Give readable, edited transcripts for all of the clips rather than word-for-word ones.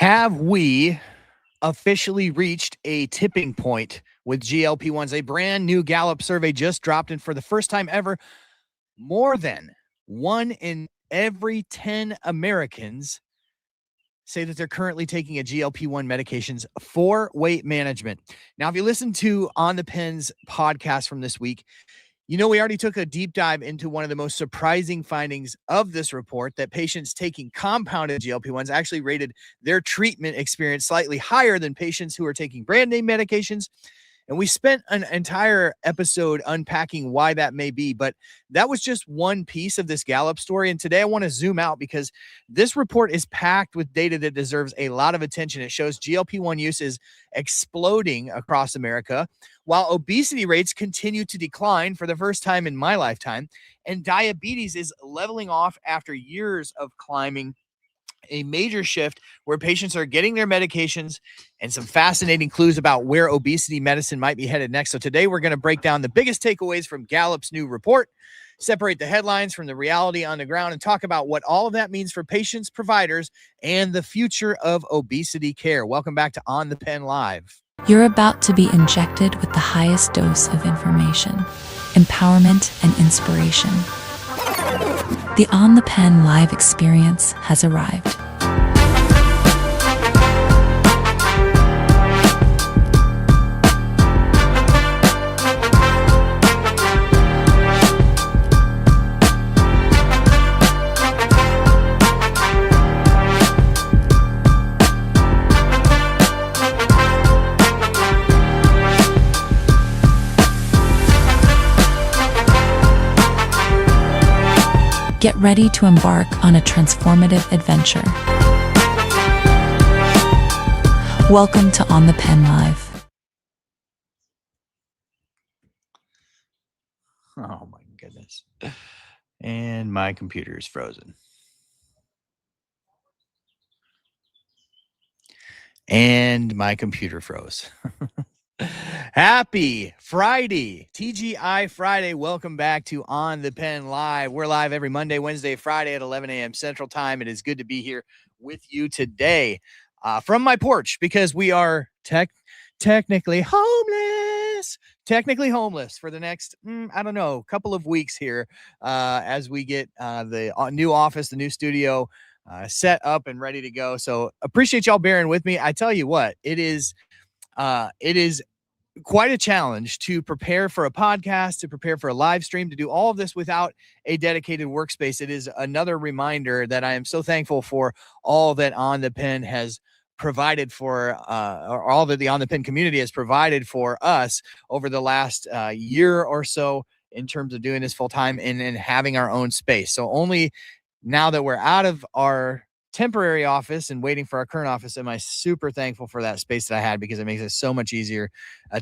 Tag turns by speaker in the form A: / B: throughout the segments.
A: Have we officially reached a tipping point with GLP-1s? A brand new Gallup survey just dropped, and for the first time ever, more than 1 in every 10 Americans say that they're currently taking a GLP-1 medications for weight management. Now, if you listen to On the Pen's podcast from this week, you know, we already took a deep dive into one of the most surprising findings of this report, that patients taking compounded GLP-1s actually rated their treatment experience slightly higher than patients who are taking brand name medications. And we spent an entire episode unpacking why that may be, but that was just one piece of this Gallup story. And today I want to zoom out because this report is packed with data that deserves a lot of attention. It shows GLP-1 use is exploding across America, while obesity rates continue to decline for the first time in my lifetime, and diabetes is leveling off after years of climbing. A major shift where patients are getting their medications, and some fascinating clues about where obesity medicine might be headed next. So today we're going to break down the biggest takeaways from Gallup's new report, separate the headlines from the reality on the ground, and talk about what all of that means for patients, providers, and the future of obesity care. Welcome back to On the Pen Live.
B: You're about to be injected with the highest dose of information, empowerment, and inspiration. The On the Pen Live experience has arrived. Get ready to embark on a transformative adventure. Welcome to On the Pen Live.
A: Oh my goodness. And my computer is frozen. And my computer froze. Happy Friday, TGI Friday. Welcome back to On the Pen Live. We're live every Monday, Wednesday, Friday at 11 a.m. Central Time. It is good to be here with you today from my porch, because we are technically homeless. Technically homeless for the next, couple of weeks here as we get the new office, the new studio set up and ready to go. So appreciate y'all bearing with me. I tell you what, it is quite a challenge to prepare for a podcast, to prepare for a live stream, to do all of this without a dedicated workspace. It is another reminder that I am so thankful for all that On the Pen has provided for, or all that the On the Pen community has provided for us over the last year or so in terms of doing this full time and having our own space. So only now that we're out of our temporary office and waiting for our current office am I super thankful for that space that I had, because it makes it so much easier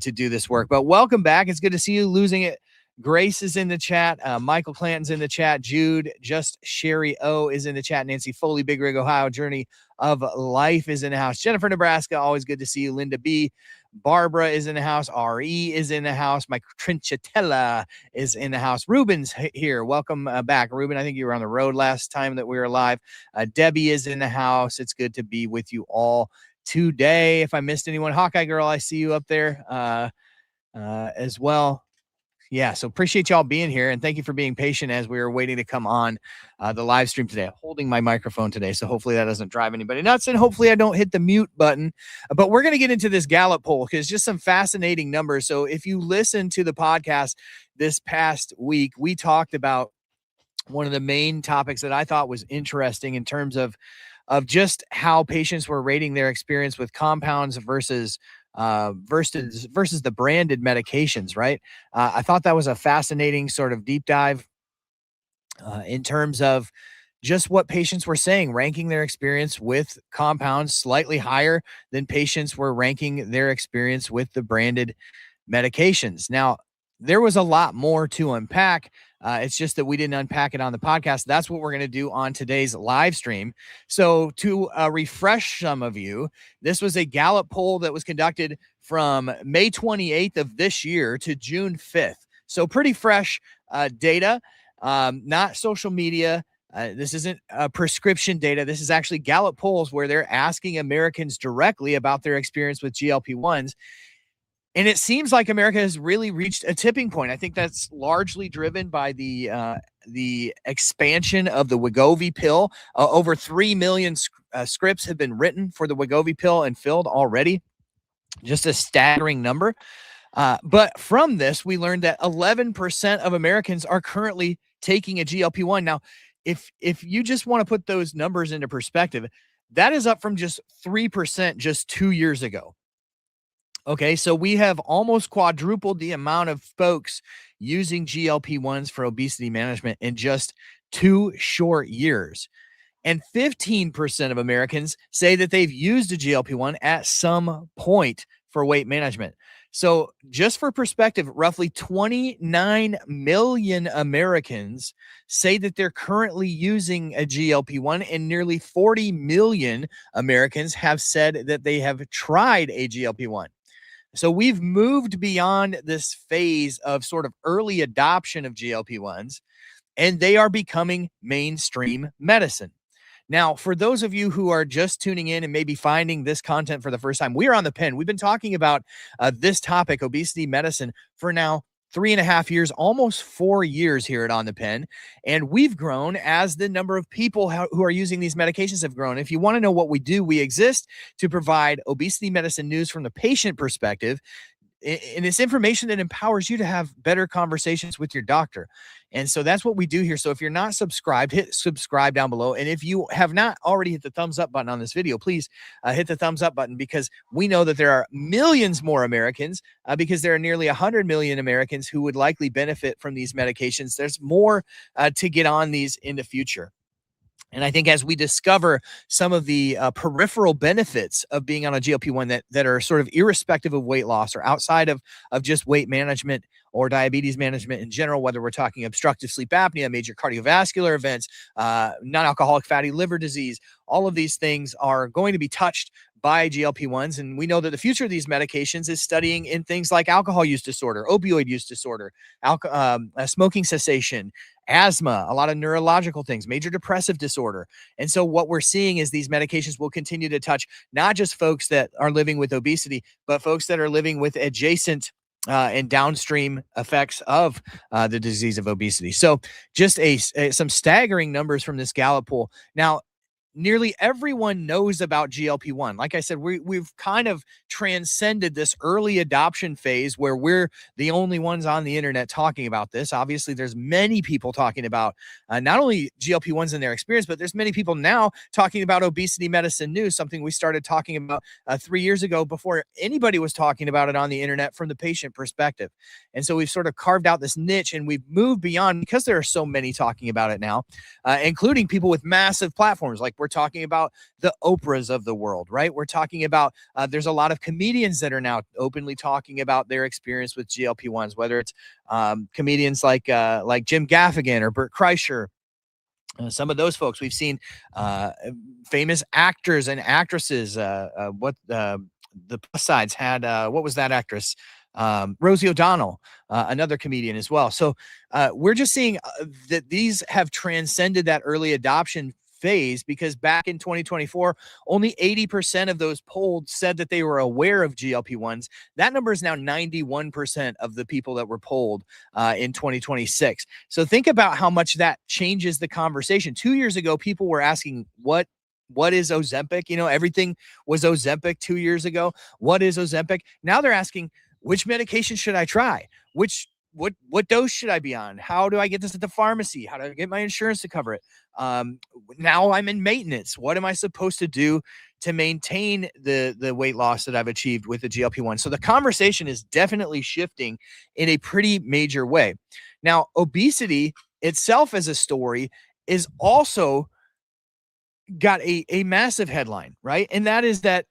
A: to do this work. But welcome back. It's good to see you. Losing It Grace is in the chat. Michael Clanton's in the chat. Jude, Just Sherry O is in the chat. Nancy Foley, Big Rig, Ohio. Journey of Life is in the house. Jennifer, Nebraska, always good to see you. Linda B. Barbara is in the house. R.E. is in the house. Mike Trinchatella is in the house. Ruben's here. Welcome back. Ruben, I think you were on the road last time that we were live. Debbie is in the house. It's good to be with you all today. If I missed anyone, Hawkeye Girl, I see you up there as well. Yeah, so appreciate y'all being here, and thank you for being patient as we were waiting to come on the live stream today. I'm holding my microphone today, so hopefully that doesn't drive anybody nuts, and hopefully I don't hit the mute button. But we're going to get into this Gallup poll because just some fascinating numbers. So if you listen to the podcast this past week, we talked about one of the main topics that I thought was interesting in terms of just how patients were rating their experience with compounds versus the branded medications, right? I thought that was a fascinating sort of deep dive in terms of just what patients were saying, ranking their experience with compounds slightly higher than patients were ranking their experience with the branded medications. Now, there was a lot more to unpack. It's just that we didn't unpack it on the podcast. That's what we're going to do on today's live stream. So to refresh some of you, this was a Gallup poll that was conducted from May 28th of this year to June 5th. So pretty fresh data, not social media, This isn't prescription data. This is actually Gallup polls where they're asking Americans directly about their experience with GLP-1s. And it seems like America has really reached a tipping point. I think that's largely driven by the expansion of the Wegovy pill. Over 3 million scripts have been written for the Wegovy pill and filled already. Just a staggering number. But from this, we learned that 11% of Americans are currently taking a GLP-1. Now, if you just want to put those numbers into perspective, that is up from just 3% just 2 years ago. Okay, so we have almost quadrupled the amount of folks using GLP-1s for obesity management in just 2 short years. And 15% of Americans say that they've used a GLP-1 at some point for weight management. So, just for perspective, roughly 29 million Americans say that they're currently using a GLP-1, and nearly 40 million Americans have said that they have tried a GLP-1. So we've moved beyond this phase of sort of early adoption of GLP-1s, and they are becoming mainstream medicine. Now, for those of you who are just tuning in and maybe finding this content for the first time, we are on the pen. We've been talking about this topic, obesity medicine, for now 3.5 years, almost 4 years here at On the Pen. And we've grown as the number of people who are using these medications have grown. If you want to know what we do, we exist to provide obesity medicine news from the patient perspective. And it's information that empowers you to have better conversations with your doctor. And so that's what we do here. So if you're not subscribed, hit subscribe down below. And if you have not already hit the thumbs up button on this video, please hit the thumbs up button, because we know that there are millions more Americans, because there are nearly 100 million Americans who would likely benefit from these medications. There's more to get on these in the future. And I think as we discover some of the peripheral benefits of being on a GLP-1 that are sort of irrespective of weight loss or outside of just weight management or diabetes management in general, whether we're talking obstructive sleep apnea, major cardiovascular events, non-alcoholic fatty liver disease, all of these things are going to be touched by GLP-1s. And we know that the future of these medications is studying in things like alcohol use disorder, opioid use disorder, smoking cessation, asthma, a lot of neurological things, major depressive disorder. And so what we're seeing is these medications will continue to touch not just folks that are living with obesity, but folks that are living with adjacent and downstream effects of the disease of obesity. So just some staggering numbers from this Gallup poll. Now, nearly everyone knows about GLP-1. Like I said, we've kind of transcended this early adoption phase where we're the only ones on the internet talking about this. Obviously, there's many people talking about not only GLP-1s in their experience, but there's many people now talking about obesity medicine news, something we started talking about 3 years ago before anybody was talking about it on the internet from the patient perspective. And so we've sort of carved out this niche, and we've moved beyond, because there are so many talking about it now, including people with massive platforms. Like we're talking about the Oprahs of the world, right? We're talking about, there's a lot of comedians that are now openly talking about their experience with GLP-1s, whether it's comedians like Jim Gaffigan or Bert Kreischer. Some of those folks. We've seen famous actors and actresses. The plus sides had, what was that actress? Rosie O'Donnell, another comedian as well. So we're just seeing that these have transcended that early adoption phase, because back in 2024, only 80% of those polled said that they were aware of GLP-1s. That number is now 91% of the people that were polled in 2026. So think about how much that changes the conversation. 2 years ago, people were asking, what is Ozempic? You know, everything was Ozempic 2 years ago. What is Ozempic? Now they're asking, which medication should I try? What dose should I be on? How do I get this at the pharmacy? How do I get my insurance to cover it? Now I'm in maintenance. What am I supposed to do to maintain the weight loss that I've achieved with the GLP-1? So the conversation is definitely shifting in a pretty major way. Now, obesity itself as a story is also got a massive headline, right? And that is that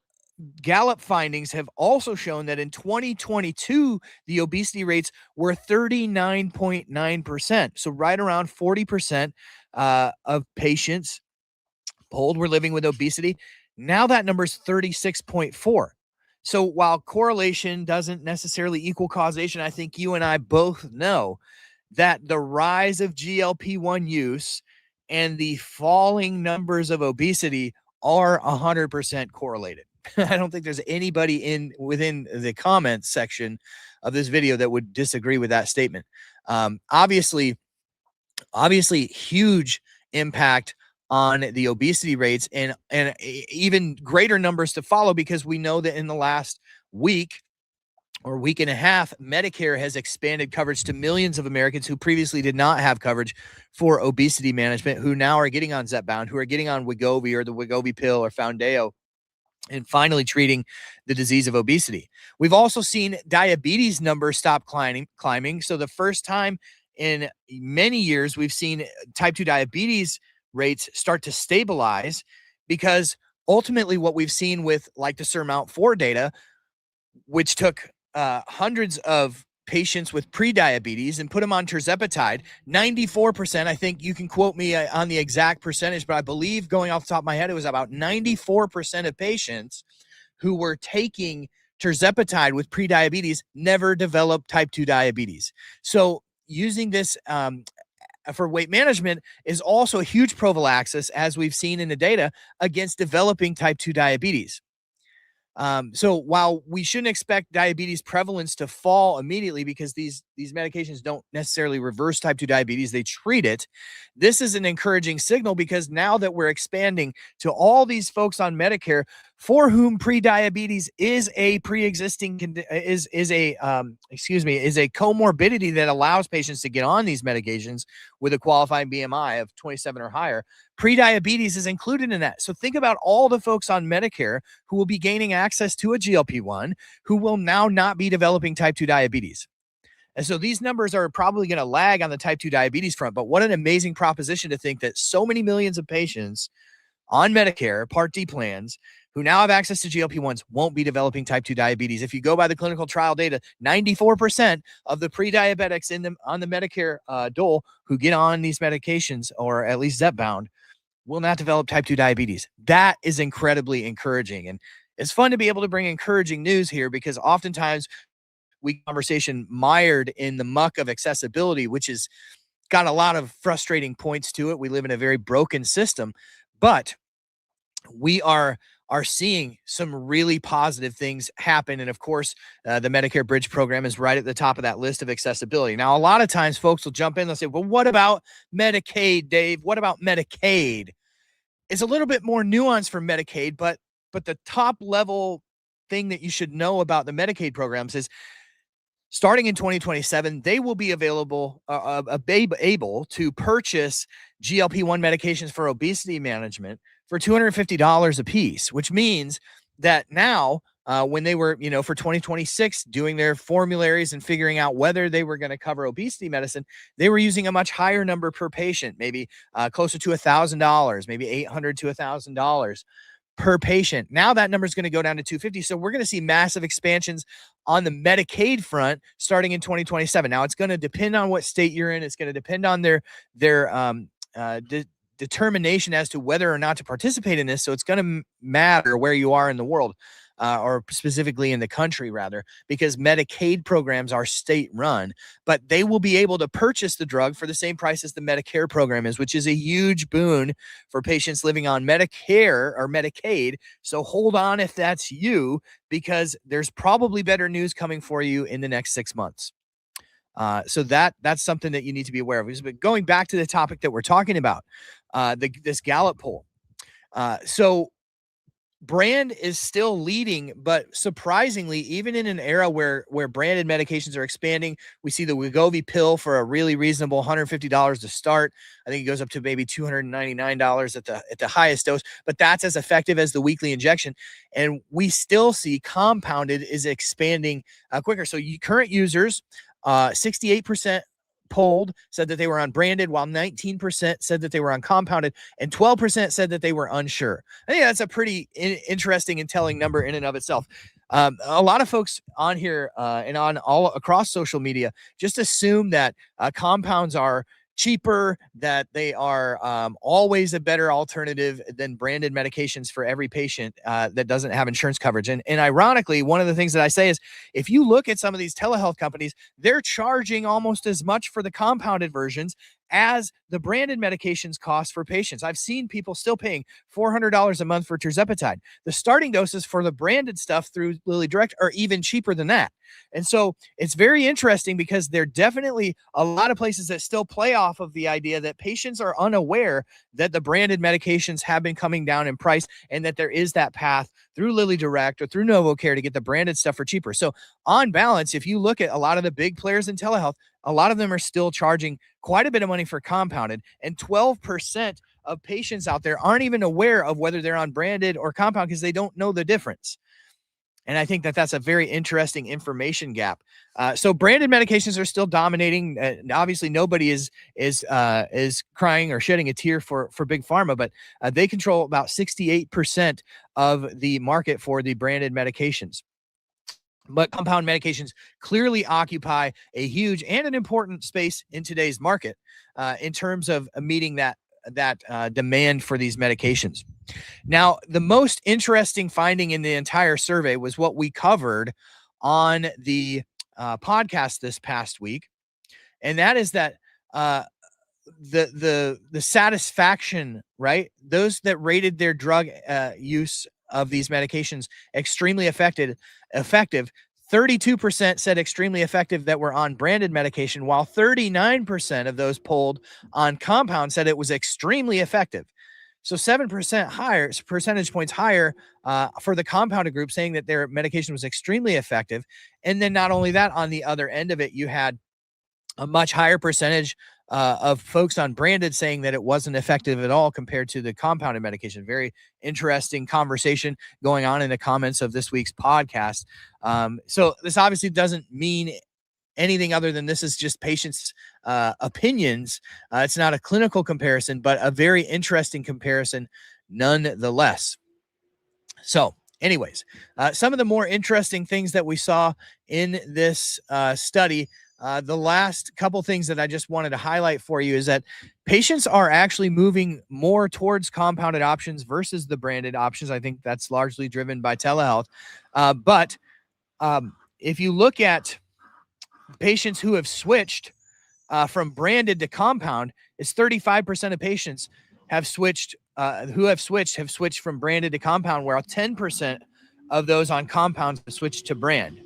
A: Gallup findings have also shown that in 2022, the obesity rates were 39.9%. So right around 40% of patients polled were living with obesity. Now that number is 36.4. So while correlation doesn't necessarily equal causation, I think you and I both know that the rise of GLP-1 use and the falling numbers of obesity are 100% correlated. I don't think there's anybody within the comments section of this video that would disagree with that statement. Obviously huge impact on the obesity rates, and even greater numbers to follow, because we know that in the last week or week and a half, Medicare has expanded coverage to millions of Americans who previously did not have coverage for obesity management, who now are getting on Zepbound, who are getting on Wegovy or the Wegovy pill or Foundayo, and finally treating the disease of obesity. We've also seen diabetes numbers stop climbing. So the first time in many years, we've seen type 2 diabetes rates start to stabilize, because ultimately what we've seen with like the SURMOUNT-4 data, which took hundreds of patients with pre-diabetes and put them on tirzepatide, 94%, I think you can quote me on the exact percentage, but I believe, going off the top of my head, it was about 94% of patients who were taking tirzepatide with pre-diabetes never developed type 2 diabetes. So using this for weight management is also a huge prophylaxis, as we've seen in the data, against developing type 2 diabetes. So while we shouldn't expect diabetes prevalence to fall immediately, because these medications don't necessarily reverse type 2 diabetes, they treat it, this is an encouraging signal, because now that we're expanding to all these folks on Medicare for whom pre-diabetes is a pre-existing is a comorbidity that allows patients to get on these medications with a qualifying BMI of 27 or higher, pre-diabetes is included in that. So think about all the folks on Medicare who will be gaining access to a GLP-1, who will now not be developing type 2 diabetes. And so these numbers are probably going to lag on the type 2 diabetes front. But what an amazing proposition to think that so many millions of patients on Medicare Part D plans who now have access to GLP-1s won't be developing type 2 diabetes. If you go by the clinical trial data, 94% of the pre-diabetics on the Medicare dole who get on these medications, or at least Zepbound, will not develop type 2 diabetes. That is incredibly encouraging. And it's fun to be able to bring encouraging news here, because oftentimes we conversation mired in the muck of accessibility, which has got a lot of frustrating points to it. We live in a very broken system, but we are seeing some really positive things happen. And of course, the Medicare Bridge program is right at the top of that list of accessibility. Now, a lot of times folks will jump in and say, well, what about Medicaid, Dave? What about Medicaid? It's a little bit more nuanced for Medicaid, but the top level thing that you should know about the Medicaid programs is, starting in 2027, they will be able to purchase GLP-1 medications for obesity management for $250 a piece, which means that now, when they were, for 2026 doing their formularies and figuring out whether they were going to cover obesity medicine, they were using a much higher number per patient, maybe closer to $1,000, maybe $800 to $1,000 per patient. Now that number is going to go down to $250. So we're going to see massive expansions on the Medicaid front starting in 2027. Now it's going to depend on what state you're in. It's going to depend on their determination as to whether or not to participate in this. So it's going to matter where you are in the world, or specifically in the country, rather, because Medicaid programs are state run, but they will be able to purchase the drug for the same price as the Medicare program is, which is a huge boon for patients living on Medicare or Medicaid. So hold on if that's you, because there's probably better news coming for you in the next 6 months. So that's something that you need to be aware of. But going back to the topic that we're talking about, this Gallup poll. So brand is still leading, but surprisingly, even in an era where branded medications are expanding, we see the Wegovy pill for a really reasonable $150 to start. I think it goes up to maybe $299 at the highest dose, but that's as effective as the weekly injection. And we still see compounded is expanding quicker. So current users, 68% polled said that they were on branded, while 19% said that they were on compounded, and 12% said that they were unsure. I think that's a pretty interesting and telling number in and of itself. A lot of folks on here and on all across social media just assume that compounds are cheaper, that they are always a better alternative than branded medications for every patient that doesn't have insurance coverage. And ironically, one of the things that I say is, if you look at some of these telehealth companies, they're charging almost as much for the compounded versions as the branded medications cost for patients. I've seen people still paying $400 a month for tirzepatide. The starting doses for the branded stuff through LillyDirect are even cheaper than that. And so it's very interesting because there are definitely a lot of places that still play off of the idea that patients are unaware that the branded medications have been coming down in price and that there is that path through LillyDirect or through NovoCare to get the branded stuff for cheaper. So on balance, if you look at a lot of the big players in telehealth, a lot of them are still charging quite a bit of money for compounded, and 12% of patients out there aren't even aware of whether they're on branded or compound because they don't know the difference. And I think that that's a very interesting information gap. So branded medications are still dominating. Obviously, nobody is crying or shedding a tear for big pharma, but they control about 68% of the market for the branded medications. But compound medications clearly occupy a huge and an important space in today's market in terms of meeting that demand for these medications. Now, the most interesting finding in the entire survey was what we covered on the podcast this past week, and that is that the satisfaction, right? Those that rated their drug use of these medications extremely effective. 32% said extremely effective that were on branded medication, while 39% of those polled on compound said it was extremely effective. So 7% higher, percentage points higher for the compounded group, saying that their medication was extremely effective. And then not only that, on the other end of it, you had a much higher percentage of folks on branded saying that it wasn't effective at all compared to the compounded medication. Very interesting conversation going on in the comments of this week's podcast. So this obviously doesn't mean anything other than this is just patients' opinions. It's not a clinical comparison, but a very interesting comparison nonetheless. So anyways, some of the more interesting things that we saw in this study, the last couple things that I just wanted to highlight for you is that patients are actually moving more towards compounded options versus the branded options. I think that's largely driven by telehealth. But if you look at patients who have switched from branded to compound, it's 35% of patients have switched from branded to compound, while 10% of those on compounds have switched to brand.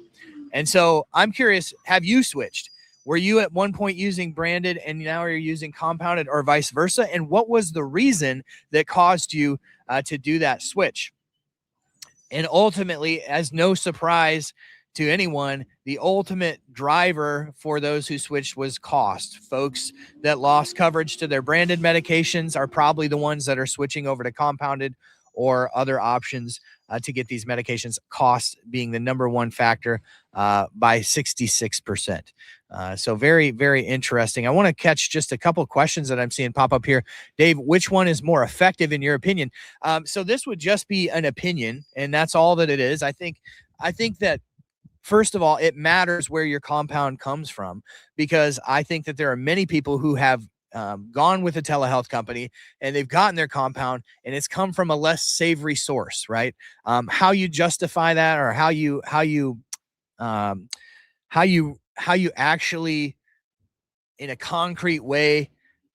A: And so I'm curious, have you switched? Were you at one point using branded and now you're using compounded, or vice versa? And what was the reason that caused you to do that switch? And ultimately, as no surprise to anyone, the ultimate driver for those who switched was cost. Folks that lost coverage to their branded medications are probably the ones that are switching over to compounded or other options to get these medications, cost being the number one factor by 66%. So very, very interesting. I want to catch just a couple of questions that I'm seeing pop up here. Dave, which one is more effective in your opinion? So this would just be an opinion, and that's all that it is. I think that, first of all, it matters where your compound comes from, because I think that there are many people who have gone with a telehealth company and they've gotten their compound and it's come from a less savory source, right? How you justify that, or how you actually in a concrete way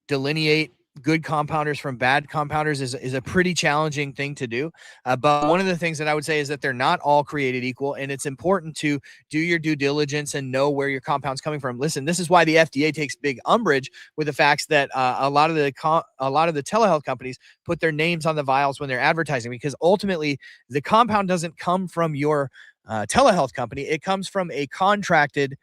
A: delineate good compounders from bad compounders is a pretty challenging thing to do. But one of the things that I would say is that they're not all created equal, and it's important to do your due diligence and know where your compound's coming from. Listen, this is why the FDA takes big umbrage with the facts that a lot of the telehealth companies put their names on the vials when they're advertising, because ultimately the compound doesn't come from your telehealth company. It comes from a contracted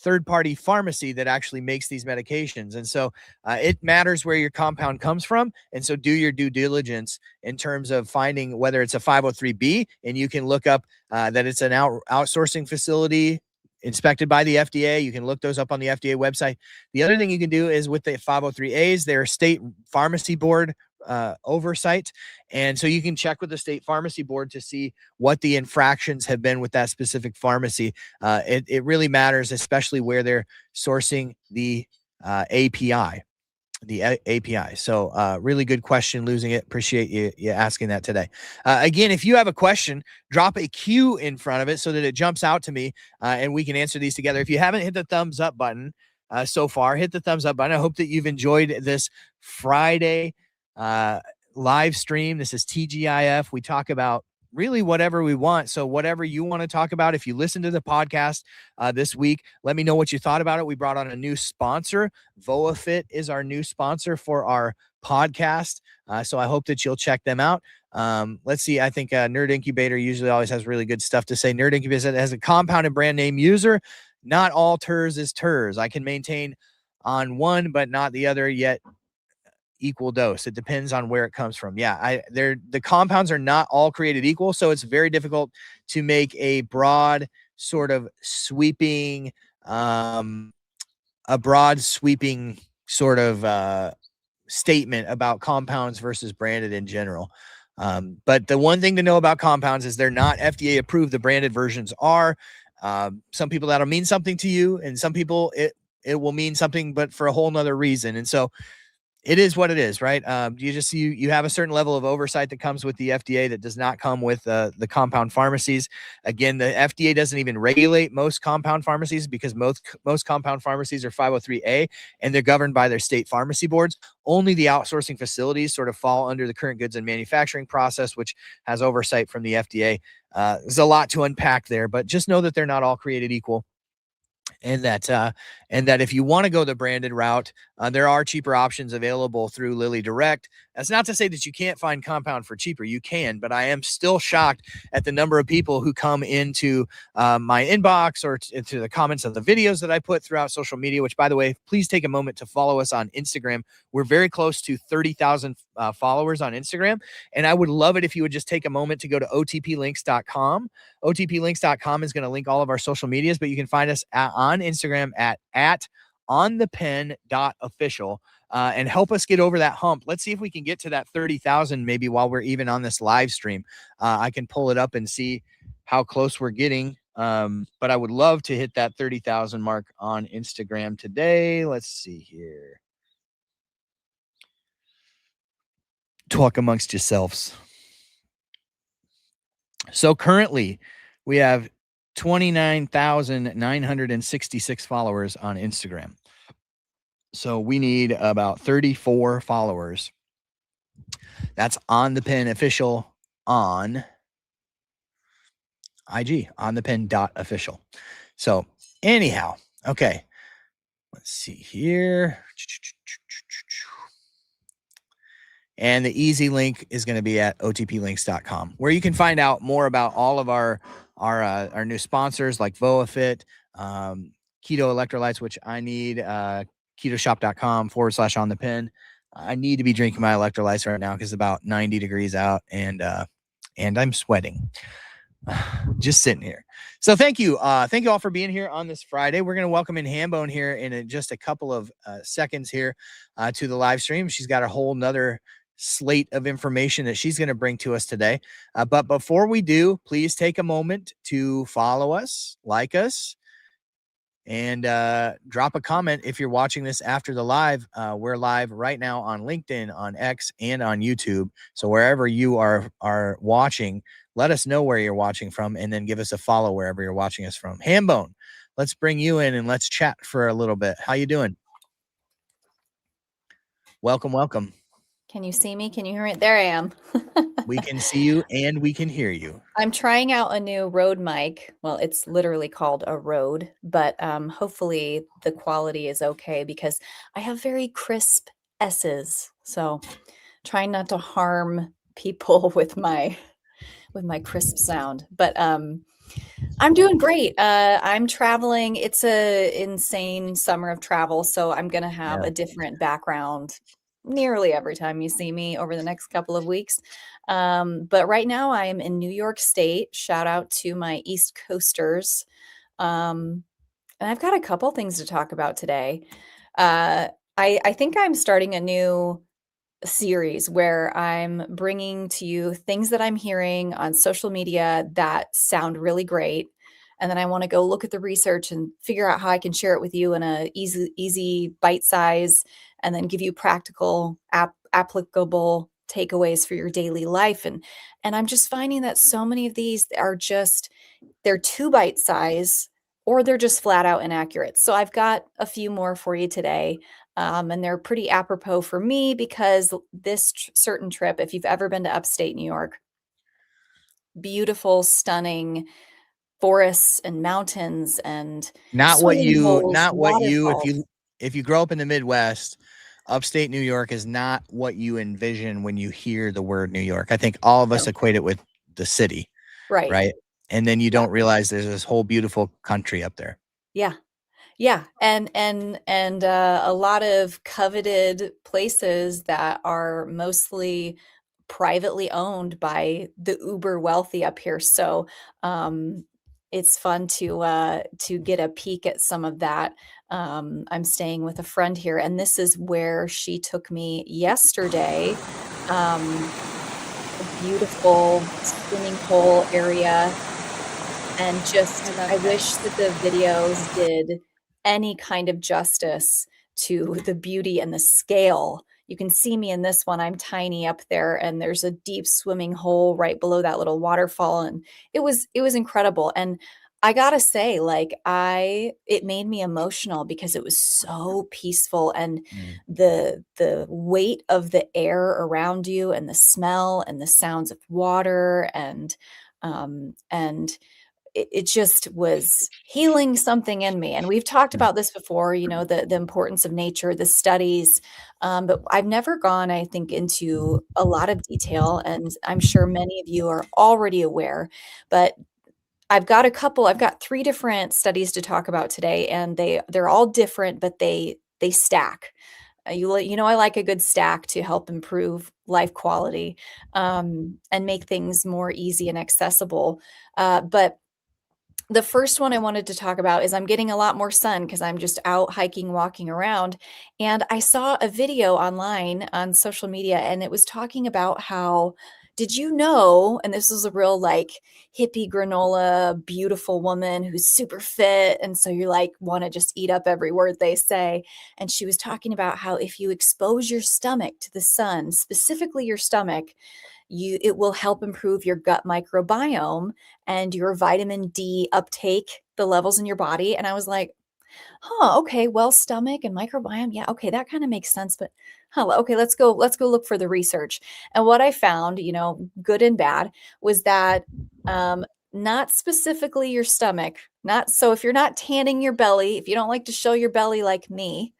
A: third-party pharmacy that actually makes these medications. And so it matters where your compound comes from. And so do your due diligence in terms of finding whether it's a 503B, and you can look up that it's an outsourcing facility inspected by the FDA. You can look those up on the FDA website. The other thing you can do is with the 503As, they're state pharmacy board oversight. And so you can check with the state pharmacy board to see what the infractions have been with that specific pharmacy. It really matters, especially where they're sourcing the API. So really good question, losing it. Appreciate you asking that today. Again, if you have a question, drop a Q in front of it so that it jumps out to me and we can answer these together. If you haven't hit the thumbs up button, so far, hit the thumbs up button. I hope that you've enjoyed this Friday live stream. This is TGIF. We talk about really whatever we want. So whatever you want to talk about, if you listen to the podcast this week, let me know what you thought about it. We brought on a new sponsor. VoaFit is our new sponsor for our podcast. So I hope that you'll check them out. Let's see. I think Nerd Incubator usually always has really good stuff to say. Nerd Incubator has a compounded brand name user. Not all TERS is TERS. I can maintain on one, but not the other, yet equal dose. It depends on where it comes from. Yeah, the compounds are not all created equal, so it's very difficult to make a broad sort of sweeping, sort of statement about compounds versus branded in general. But the one thing to know about compounds is they're not FDA approved. The branded versions are. Some people that'll mean something to you, and some people it will mean something, but for a whole nother reason. And so it is what it is, right? You have a certain level of oversight that comes with the FDA that does not come with the compound pharmacies. Again, the FDA doesn't even regulate most compound pharmacies because most compound pharmacies are 503A and they're governed by their state pharmacy boards. Only the outsourcing facilities sort of fall under the current goods and manufacturing process, which has oversight from the FDA. There's a lot to unpack there, but just know that they're not all created equal. And that if you want to go the branded route, there are cheaper options available through Lilly Direct. That's not to say that you can't find compound for cheaper. You can, but I am still shocked at the number of people who come into my inbox or into the comments of the videos that I put throughout social media, which, by the way, please take a moment to follow us on Instagram. We're very close to 30,000 followers on Instagram. And I would love it if you would just take a moment to go to otplinks.com. otplinks.com is going to link all of our social medias, but you can find us on Instagram at onthepen.official and help us get over that hump. Let's see if we can get to that 30,000 maybe while we're even on this live stream. I can pull it up and see how close we're getting. But I would love to hit that 30,000 mark on Instagram today. Let's see here. Talk amongst yourselves. So currently we have 29,966 followers on Instagram. So we need about 34 followers. That's On the Pen Official on IG, onthepen.official. So anyhow, okay. Let's see here. And the easy link is going to be at otplinks.com, where you can find out more about all of our new sponsors like VoaFit, Keto Electrolytes, which I need, ketoshop.com/on-the-pen. I need to be drinking my electrolytes right now because it's about 90 degrees out and I'm sweating. Just sitting here. So thank you. Thank you all for being here on this Friday. We're going to welcome in Hambone here in just a couple of seconds here to the live stream. She's got a whole nother slate of information that she's going to bring to us today. But before we do, please take a moment to follow us, like us, and drop a comment if you're watching this after the live. We're live right now on LinkedIn, on X, and on YouTube. So wherever you are watching, let us know where you're watching from, and then give us a follow wherever you're watching us from. Hambone, let's bring you in and let's chat for a little bit. How you doing? Welcome, welcome.
C: Can you see me? Can you hear me? There I am.
A: We can see you and we can hear you.
C: I'm trying out a new Rode mic. Well, it's literally called a Rode, but hopefully the quality is okay because I have very crisp S's. So trying not to harm people with my crisp sound. But I'm doing great. I'm traveling. It's a insane summer of travel, so I'm going to have a different background nearly every time you see me over the next couple of weeks. But right now I am in New York State. Shout out to my East Coasters. And I've got a couple things to talk about today. I think I'm starting a new series where I'm bringing to you things that I'm hearing on social media that sound really great. And then I want to go look at the research and figure out how I can share it with you in a easy bite size, and then give you practical, applicable takeaways for your daily life. And I'm just finding that so many of these are they're too bite size, or they're just flat out inaccurate. So I've got a few more for you today. And they're pretty apropos for me because this certain trip, if you've ever been to upstate New York, beautiful, stunning forests and mountains and swimming holes, waterfalls.
A: If you grow up in the Midwest, upstate New York is not what you envision when you hear the word New York. I think all of us
C: No.
A: equate it with the city,
C: Right.
A: right? And then you don't realize there's this whole beautiful country up there.
C: Yeah. Yeah. And a lot of coveted places that are mostly privately owned by the uber wealthy up here. So it's fun to get a peek at some of that. I'm staying with a friend here, and this is where she took me yesterday. A beautiful swimming hole area, and just
D: I
C: I
D: love
C: wish that the videos did any kind of justice to the beauty and the scale. You can see me in this one. I'm tiny up there, and there's a deep swimming hole right below that little waterfall, and it was incredible. And I gotta say, like, it made me emotional because it was so peaceful, and
A: Mm.
C: the weight of the air around you, and the smell, and the sounds of water, and it just was healing something in me. And we've talked
A: Mm.
C: about this before, the importance of nature, the studies, but I've never gone, I think, into a lot of detail, and I'm sure many of you are already aware. But I've got 3 different studies to talk about today, and they're all different, but they stack. I like a good stack to help improve life quality, and make things more easy and accessible. But the first one I wanted to talk about is I'm getting a lot more sun because I'm just out hiking, walking around. And I saw a video online on social media, and it was talking about how, did you know, and this was a real like hippie granola, beautiful woman who's super fit. And so you like want to just eat up every word they say. And she was talking about how if you expose your stomach to the sun, specifically your stomach, it will help improve your gut microbiome and your vitamin D uptake, the levels in your body. And I was like, huh, okay, well, stomach and microbiome, yeah, okay, that kind of makes sense. But okay, let's go look for the research. And what I found, good and bad, was that not specifically your stomach, not so if you're not tanning your belly, if you don't like to show your belly like me,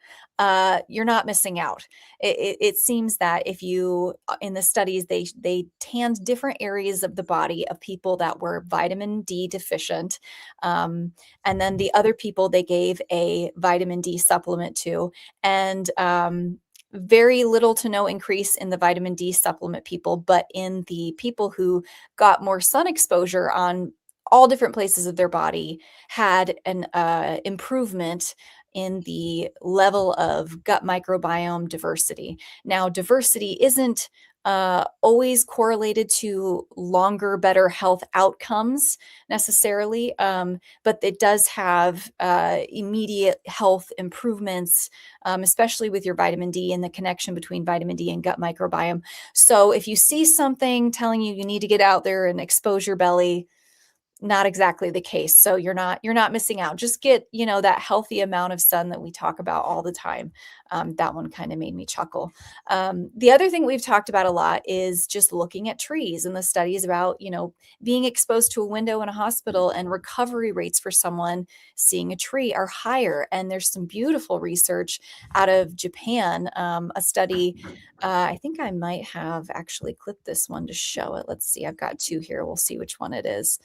C: you're not missing out. It seems that if you in the studies they tanned different areas of the body of people that were vitamin D deficient, and then the other people they gave a vitamin D supplement to, and very little to no increase in the vitamin D supplement people, but in the people who got more sun exposure on all different places of their body had an improvement in the level of gut microbiome diversity. Now, diversity isn't always correlated to longer, better health outcomes necessarily, but it does have immediate health improvements, especially with your vitamin D and the connection between vitamin D and gut microbiome. So if you see something telling you need to get out there and expose your belly, not exactly the case. So you're not missing out. Just get, that healthy amount of sun that we talk about all the time. That one kind of made me chuckle. The other thing we've talked about a lot is just looking at trees and the studies about, being exposed to a window in a hospital, and recovery rates for someone seeing a tree are higher. And there's some beautiful research out of Japan, a study. I think I might have actually clipped this one to show it. Let's see. I've got 2 here. We'll see which one it is.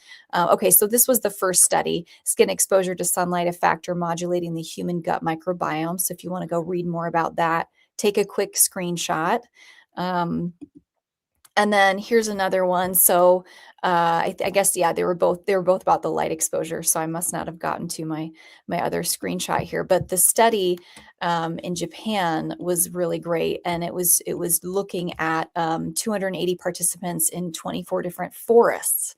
C: Okay, so this was the first study, skin exposure to sunlight, a factor modulating the human gut microbiome. So if you want to go read more about that, take a quick screenshot. And then here's another one. So I guess, yeah, they were both about the light exposure. So I must not have gotten to my other screenshot here. But the study in Japan was really great, and it was looking at 280 participants in 24 different forests,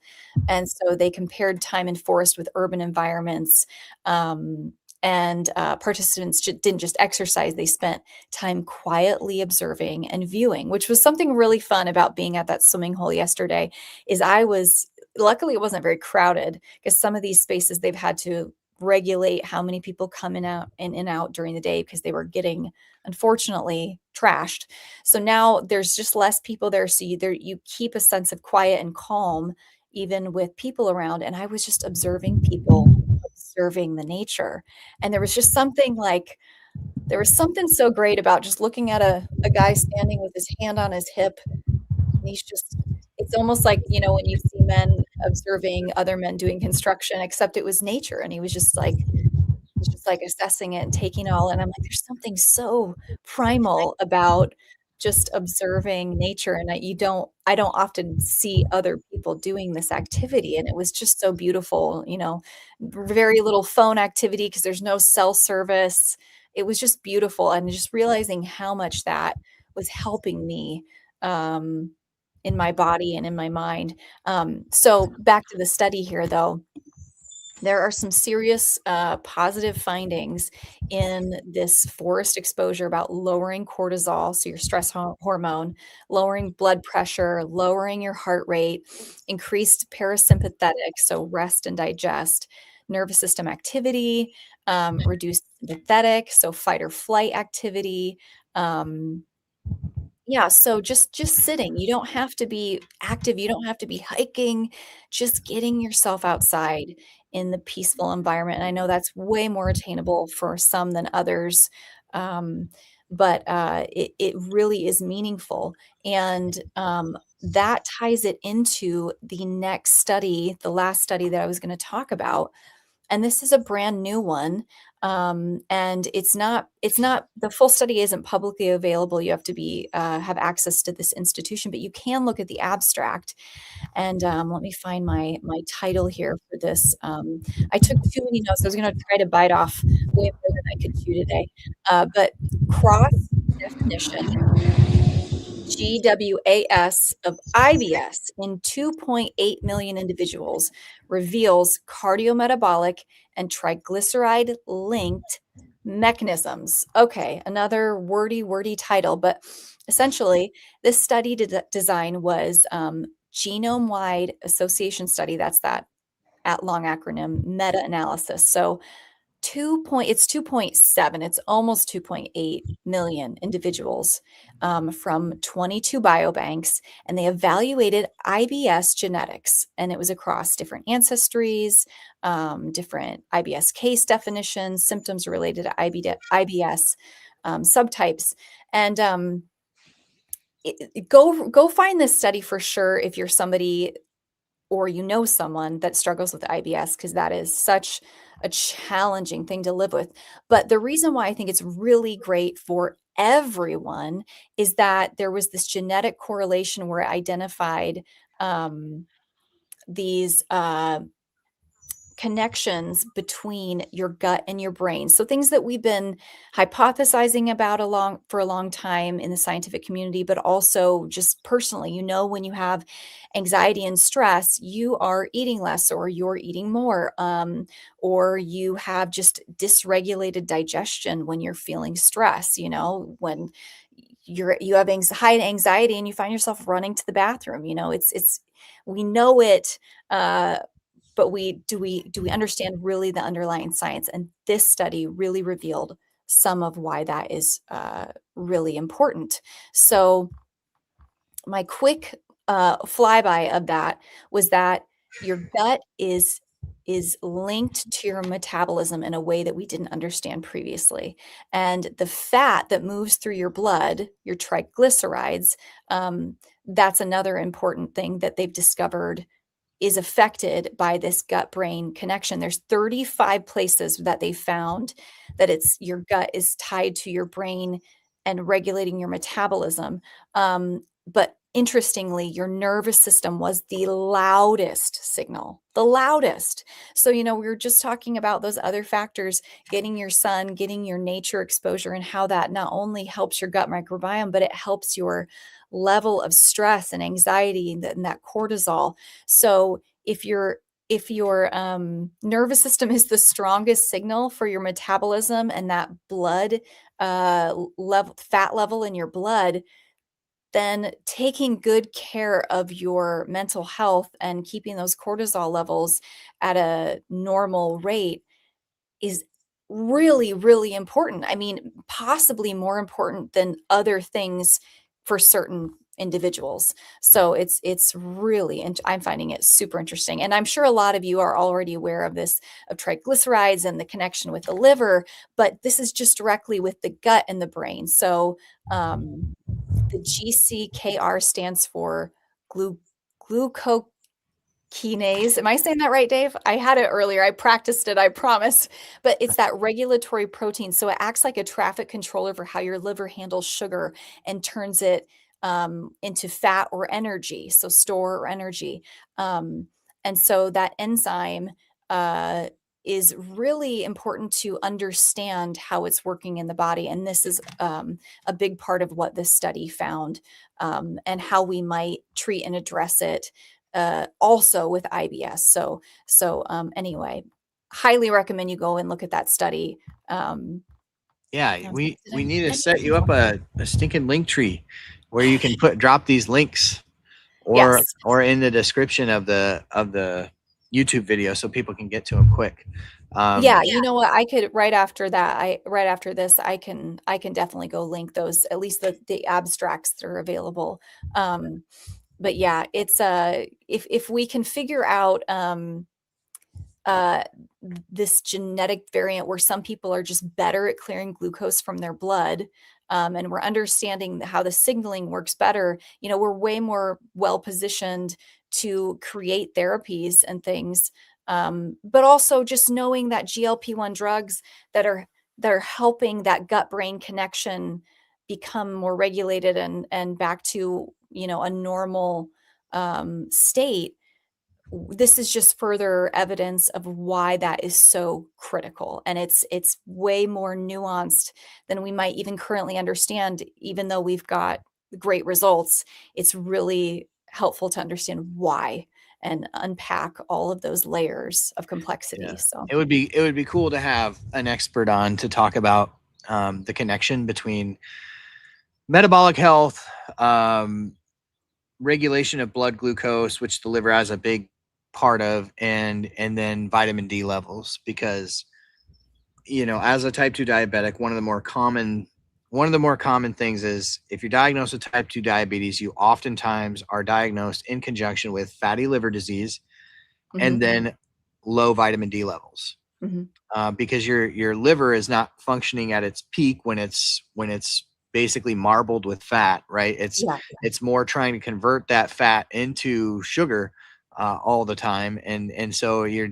C: and so they compared time in forest with urban environments. And participants didn't just exercise, they spent time quietly observing and viewing, which was something really fun about being at that swimming hole yesterday. Luckily it wasn't very crowded, because some of these spaces they've had to regulate how many people come in out and in out during the day because they were getting, unfortunately, trashed. So now there's just less people there. So you keep a sense of quiet and calm even with people around. And I was just observing people, observing the nature. And there was just something like, there was something so great about just looking at a guy standing with his hand on his hip. And he's just, it's almost like, you know, when you see men observing other men doing construction, except it was nature. And he was just like assessing it and taking it all. And I'm like, there's something so primal about just observing nature. And I don't often see other people doing this activity. And it was just so beautiful, you know, very little phone activity because there's no cell service. It was just beautiful. And just realizing how much that was helping me um, in my body and in my mind. So back to the study here, though, there are some serious positive findings in this forest exposure about lowering cortisol, so your stress hormone, lowering blood pressure, lowering your heart rate, increased parasympathetic, so rest and digest, nervous system activity, reduced sympathetic, so fight or flight activity. Yeah, so just sitting. You don't have to be active, you don't have to be hiking, just getting yourself outside in the peaceful environment, and I know that's way more attainable for some than others, um, but, it really is meaningful, and, that ties it into the next study, the last study that I was gonna talk about, and this is a brand new one, and it's not the full study isn't publicly available. You have to be have access to this institution, but you can look at the abstract. And let me find my title here for this. I took too many notes. I was going to try to bite off way more than I could chew today. But cross definition GWAS of IBS in 2.8 million individuals reveals cardiometabolic and triglyceride linked mechanisms. Okay, another wordy title, but essentially, this study design was genome wide association study. That's that at long acronym meta analysis. So 2.7, it's almost 2.8 million individuals from 22 biobanks, and they evaluated IBS genetics, and it was across different ancestries, different IBS case definitions, symptoms related to IBS subtypes, and go find this study for sure if you're somebody or you know someone that struggles with IBS, because that is such a challenging thing to live with. But the reason why I think it's really great for everyone is that there was this genetic correlation where it identified these connections between your gut and your brain. So things that we've been hypothesizing about for a long time in the scientific community, but also just personally, you know, when you have anxiety and stress, you are eating less or you're eating more, or you have just dysregulated digestion when you're feeling stress, you know, when you have high anxiety and you find yourself running to the bathroom, you know, it's we know it, but do we understand really the underlying science? And this study really revealed some of why that is really important. So my quick flyby of that was that your gut is linked to your metabolism in a way that we didn't understand previously. And the fat that moves through your blood, your triglycerides, that's another important thing that they've discovered is affected by this gut brain connection. There's 35 places that they found that it's your gut is tied to your brain and regulating your metabolism. But interestingly, your nervous system was the loudest signal, the loudest. So, you know, we were just talking about those other factors, getting your sun, getting your nature exposure, and how that not only helps your gut microbiome, but it helps your level of stress and anxiety and that cortisol. So if your nervous system is the strongest signal for your metabolism and that blood level, fat level in your blood, then taking good care of your mental health and keeping those cortisol levels at a normal rate is really, really important. I mean, possibly more important than other things for certain individuals. So it's really, and I'm finding it super interesting. And I'm sure a lot of you are already aware of this, of triglycerides and the connection with the liver, but this is just directly with the gut and the brain. So the GCKR stands for glucokinase. Am I saying that right, Dave? I had it earlier. I practiced it, I promise. But it's that regulatory protein. So it acts like a traffic controller for how your liver handles sugar and turns it into fat or energy, so store or energy. Um, and so that enzyme is really important to understand how it's working in the body. And this is a big part of what this study found, and how we might treat and address it also with IBS. So anyway, highly recommend you go and look at that study.
A: Yeah, we
C: did I
A: need to
C: mention
A: set you up a stinking link tree where you can drop these links or
C: Yes.
A: in the description of the YouTube video so people can get to them quick.
C: Yeah, you know what? I could right after that, right after this, I can definitely go link those, at least the abstracts that are available. But yeah, it's if we can figure out uh this genetic variant where some people are just better at clearing glucose from their blood, and we're understanding how the signaling works better, we're way more well positioned to create therapies and things. But also just knowing that GLP-1 drugs that are helping that gut brain connection become more regulated and back to a normal state. This is just further evidence of why that is so critical, and it's way more nuanced than we might even currently understand. Even though we've got great results, it's really helpful to understand why and unpack all of those layers of complexity. So
A: it would be cool to have an expert on to talk about the connection between metabolic health, regulation of blood glucose, which the liver has a big part of, and then vitamin D levels, because as a type 2 diabetic, one of the more common things is if you're diagnosed with type 2 diabetes, you oftentimes are diagnosed in conjunction with fatty liver disease and then low vitamin D levels, because your liver is not functioning at its peak when it's basically marbled with fat, right? It's more trying to convert that fat into sugar all the time, and so your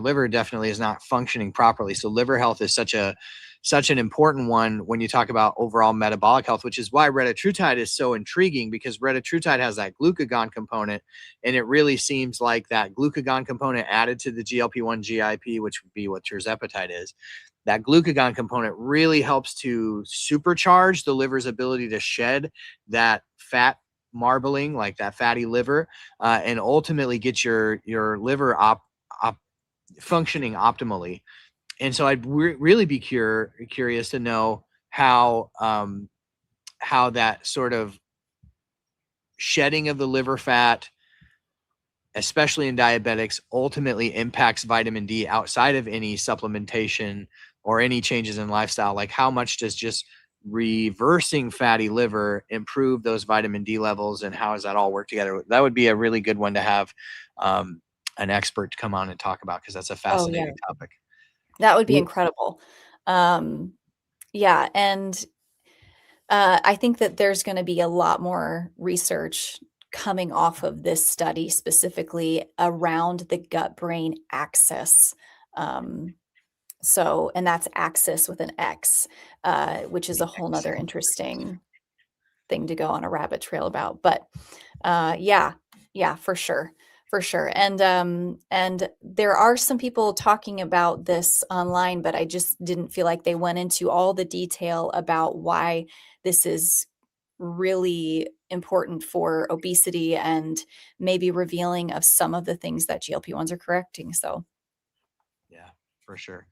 A: liver definitely is not functioning properly. So liver health is such an important one when you talk about overall metabolic health, which is why retatrutide is so intriguing, because retatrutide has that glucagon component, and it really seems like that glucagon component added to the GLP-1 GIP, which would be what tirzepatide is. That glucagon component really helps to supercharge the liver's ability to shed that fat marbling, like that fatty liver, and ultimately get your liver functioning optimally. And so I'd really be curious to know how that sort of shedding of the liver fat, especially in diabetics, ultimately impacts vitamin D outside of any supplementation or any changes in lifestyle. Like, how much does just reversing fatty liver improve those vitamin D levels, and how does that all work together? That would be a really good one to have an expert to come on and talk about, because that's a fascinating topic.
C: That would be incredible. Yeah, and I think that there's going to be a lot more research coming off of this study, specifically around the gut-brain axis. And that's axis with an X, which is a whole nother interesting thing to go on a rabbit trail about. But yeah, for sure. For sure. And there are some people talking about this online, but I just didn't feel like they went into all the detail about why this is really important for obesity, and maybe revealing of some of the things that GLP-1s are correcting. So
A: yeah, for sure.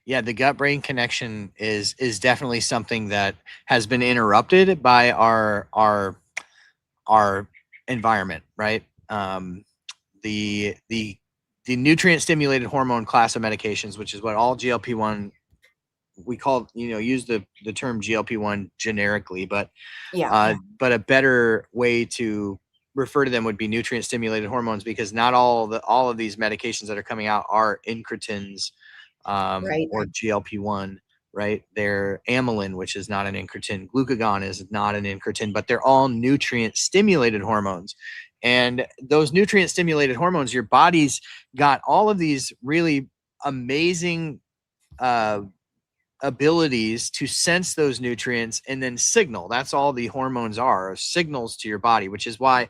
A: Yeah, the gut brain connection is definitely something that has been interrupted by our environment, right? The nutrient stimulated hormone class of medications, which is what all GLP-1, we call, use the term GLP-1 generically, but but a better way to refer to them would be nutrient stimulated hormones, because not all of these medications that are coming out are incretins, or GLP-1, right? They're amylin, which is not an incretin. Glucagon is not an incretin, but they're all nutrient stimulated hormones. And those nutrient stimulated hormones, your body's got all of these really amazing abilities to sense those nutrients and then signal. That's all the hormones are signals to your body, which is why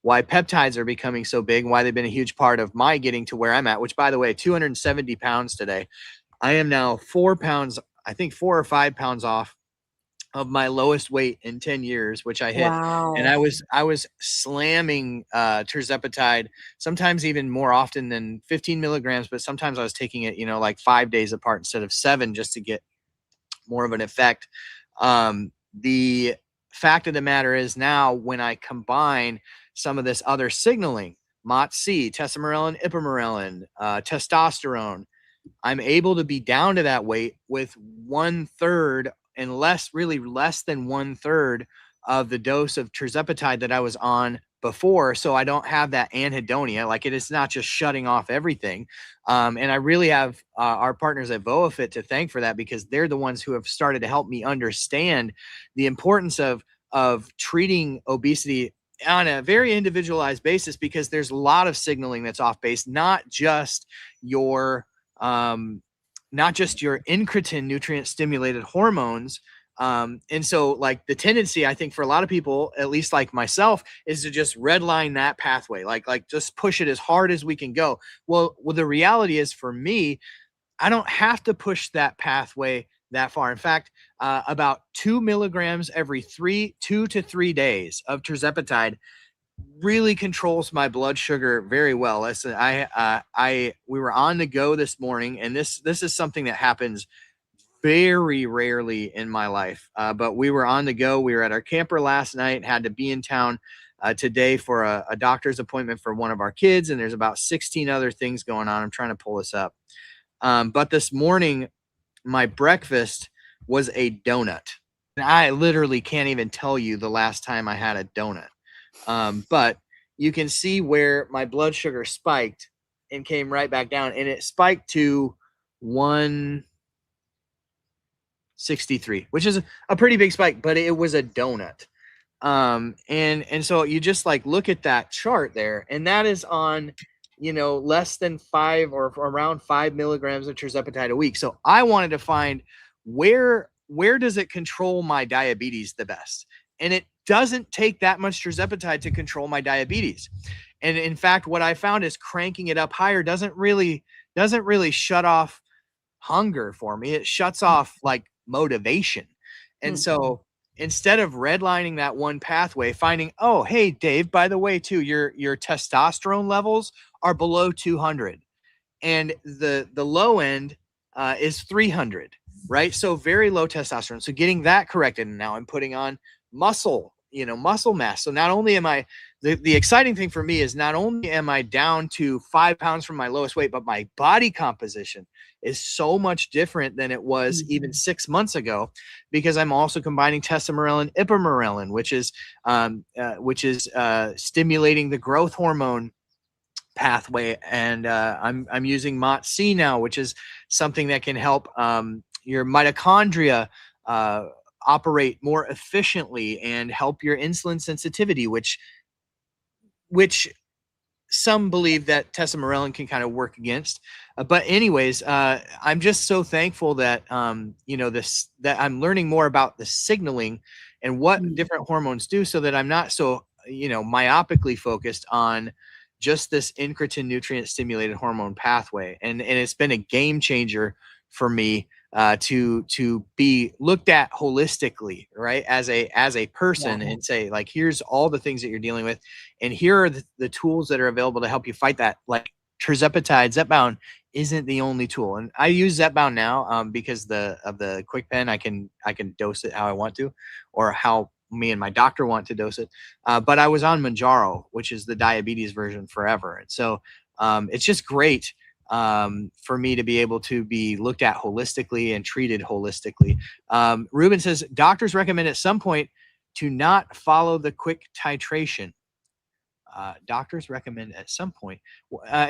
A: peptides are becoming so big, why they've been a huge part of my getting to where I'm at, which, by the way, 270 pounds today. I am now 4 pounds, I think 4 or 5 pounds off of my lowest weight in 10 years, which I hit.
C: Wow.
A: And I was slamming tirzepatide, sometimes even more often than 15 milligrams, but sometimes I was taking it, like 5 days apart instead of 7, just to get more of an effect. The fact of the matter is, now when I combine some of this other signaling, MOTS-c, tesamorelin, ipamorelin, testosterone, I'm able to be down to that weight with 1/3 and less than 1/3 of the dose of tirzepatide that I was on before. So I don't have that anhedonia. Like, it is not just shutting off everything. And I really have our partners at VoaFit to thank for that, because they're the ones who have started to help me understand the importance of treating obesity on a very individualized basis, because there's a lot of signaling that's off base, not just your incretin nutrient stimulated hormones. And so, like, the tendency, I think, for a lot of people, at least like myself, is to just redline that pathway, like just push it as hard as we can go. Well, the reality is, for me, I don't have to push that pathway that far. In fact, about 2 milligrams every 2 to 3 days of tirzepatide really controls my blood sugar very well. Listen, we were on the go this morning, and this is something that happens very rarely in my life. But we were on the go. We were at our camper last night, had to be in town today for a doctor's appointment for one of our kids. And there's about 16 other things going on. I'm trying to pull this up. But this morning, my breakfast was a donut. And I literally can't even tell you the last time I had a donut. But you can see where my blood sugar spiked and came right back down, and it spiked to 163, which is a pretty big spike, but it was a donut. And so you just like look at that chart there, and that is on, less than 5 or around 5 milligrams of tirzepatide a week. So I wanted to find where does it control my diabetes the best? And it doesn't take that much tirzepatide to control my diabetes. And in fact, what I found is cranking it up higher doesn't really shut off hunger for me. It shuts off like motivation. And so instead of redlining that one pathway, finding, oh, hey, Dave, by the way, too, your testosterone levels are below 200, and the low end is 300, right? So very low testosterone. So getting that corrected, and now I'm putting on muscle mass. So not only am I, the exciting thing for me is, not only am I down to 5 pounds from my lowest weight, but my body composition is so much different than it was even 6 months ago, because I'm also combining tesamorelin, ipamorelin, which is stimulating the growth hormone pathway. And I'm using MOTS-c now, which is something that can help your mitochondria operate more efficiently and help your insulin sensitivity, which some believe that tesamorelin can kind of work against. But anyways, I'm just so thankful that, that I'm learning more about the signaling and what different hormones do, so that I'm not so, myopically focused on just this incretin nutrient stimulated hormone pathway. And it's been a game changer for me to be looked at holistically, right? As a person, and say, like, here's all the things that you're dealing with, and here are the tools that are available to help you fight that. Like tirzepatide, Zepbound isn't the only tool. And I use Zepbound now because of the quick pen. I can dose it how I want to, or how me and my doctor want to dose it. But I was on Manjaro, which is the diabetes version, forever. And so it's just great for me to be able to be looked at holistically and treated holistically. Ruben says, doctors recommend at some point to not follow the quick titration. Doctors recommend at some point.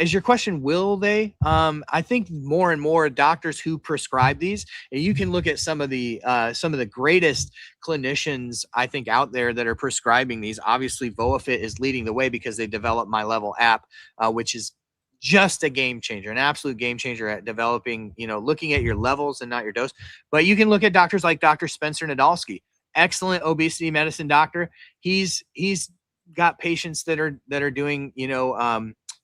A: Is your question, will they? I think more and more doctors who prescribe these, and you can look at some of the greatest clinicians I think out there that are prescribing these. Obviously, VoaFit is leading the way because they developed My Level app, which is just a game changer, an absolute game changer at developing, looking at your levels and not your dose. But you can look at doctors like Dr. Spencer Nadolsky, excellent obesity medicine doctor. He's got patients that are doing,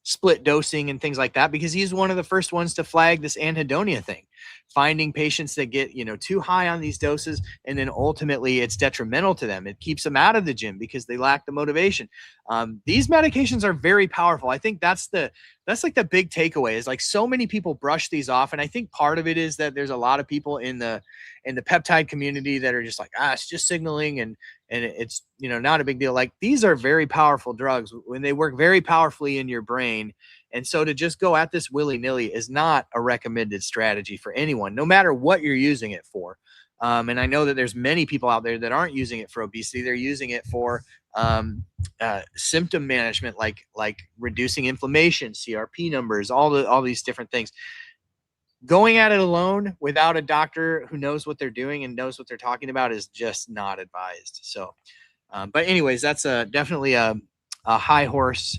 A: split dosing and things like that, because he's one of the first ones to flag this anhedonia thing, finding patients that get, too high on these doses. And then ultimately it's detrimental to them. It keeps them out of the gym because they lack the motivation. These medications are very powerful. I think that's like the big takeaway, is like so many people brush these off. And I think part of it is that there's a lot of people in the peptide community that are just like, it's just signaling and it's, not a big deal. Like, these are very powerful drugs when they work very powerfully in your brain. And so to just go at this willy-nilly is not a recommended strategy for anyone, no matter what you're using it for. And I know that there's many people out there that aren't using it for obesity. They're using it for symptom management, like reducing inflammation, CRP numbers, all these different things. Going at it alone without a doctor who knows what they're doing and knows what they're talking about is just not advised. So, but anyways, that's definitely a high horse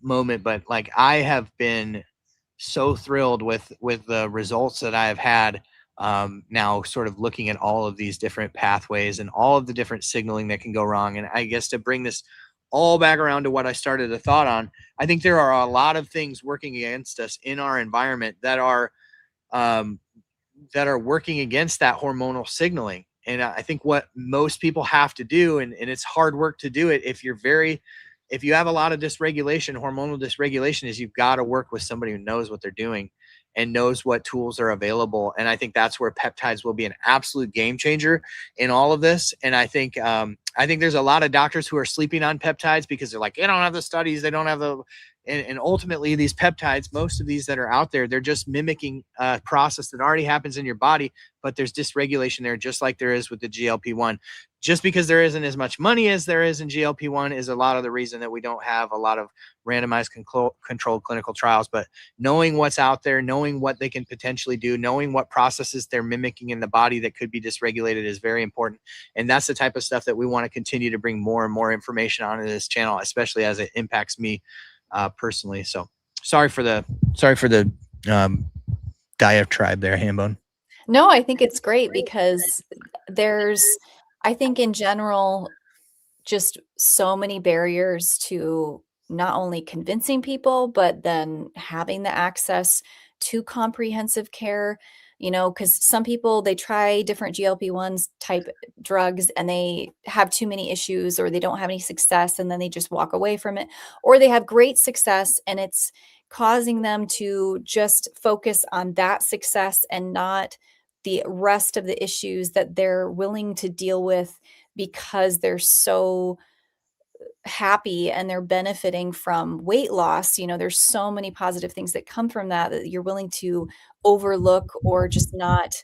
A: moment. But like, I have been so thrilled with the results that I have had now, sort of looking at all of these different pathways and all of the different signaling that can go wrong. And I guess to bring this all back around to what I started the thought on, I think there are a lot of things working against us in our environment that are working against that hormonal signaling. And I think what most people have to do, and it's hard work to do it if you have a lot of dysregulation, hormonal dysregulation, is you've got to work with somebody who knows what they're doing and knows what tools are available. And I think that's where peptides will be an absolute game changer in all of this. And I think there's a lot of doctors who are sleeping on peptides because they're like, they don't have the studies, they don't have the, and ultimately these peptides, most of these that are out there, they're just mimicking a process that already happens in your body, but there's dysregulation there, just like there is with the GLP-1. Just because there isn't as much money as there is in GLP-1 is a lot of the reason that we don't have a lot of randomized controlled clinical trials. But knowing what's out there, knowing what they can potentially do, knowing what processes they're mimicking in the body that could be dysregulated is very important. And that's the type of stuff that we want to continue to bring more and more information on in this channel, especially as it impacts me personally. So sorry for the diatribe there, Hambone.
C: No, I think it's great because I think in general, just so many barriers to not only convincing people, but then having the access to comprehensive care, because some people, they try different GLP-1s type drugs and they have too many issues, or they don't have any success, and then they just walk away from it, or they have great success and it's causing them to just focus on that success and not the rest of the issues that they're willing to deal with because they're so happy and they're benefiting from weight loss. There's so many positive things that come from that you're willing to overlook or just not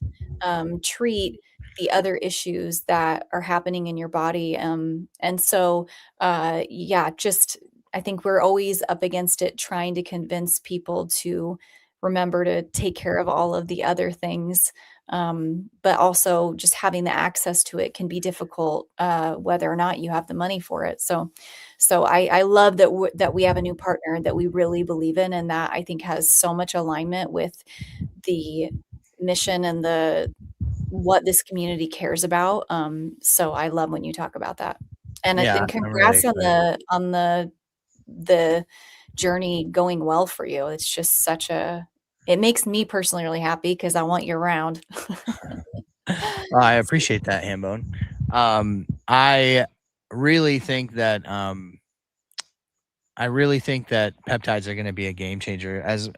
C: treat the other issues that are happening in your body. And so, just I think we're always up against it, trying to convince people to remember to take care of all of the other things. But also just having the access to it can be difficult, whether or not you have the money for it. So I love that we have a new partner that we really believe in, and that I think has so much alignment with the mission and what this community cares about. So I love when you talk about that. And congrats really on the journey going well for you. It's just it makes me personally really happy because I want you around.
A: I appreciate that, Hambone. I really think that peptides are going to be a game changer. As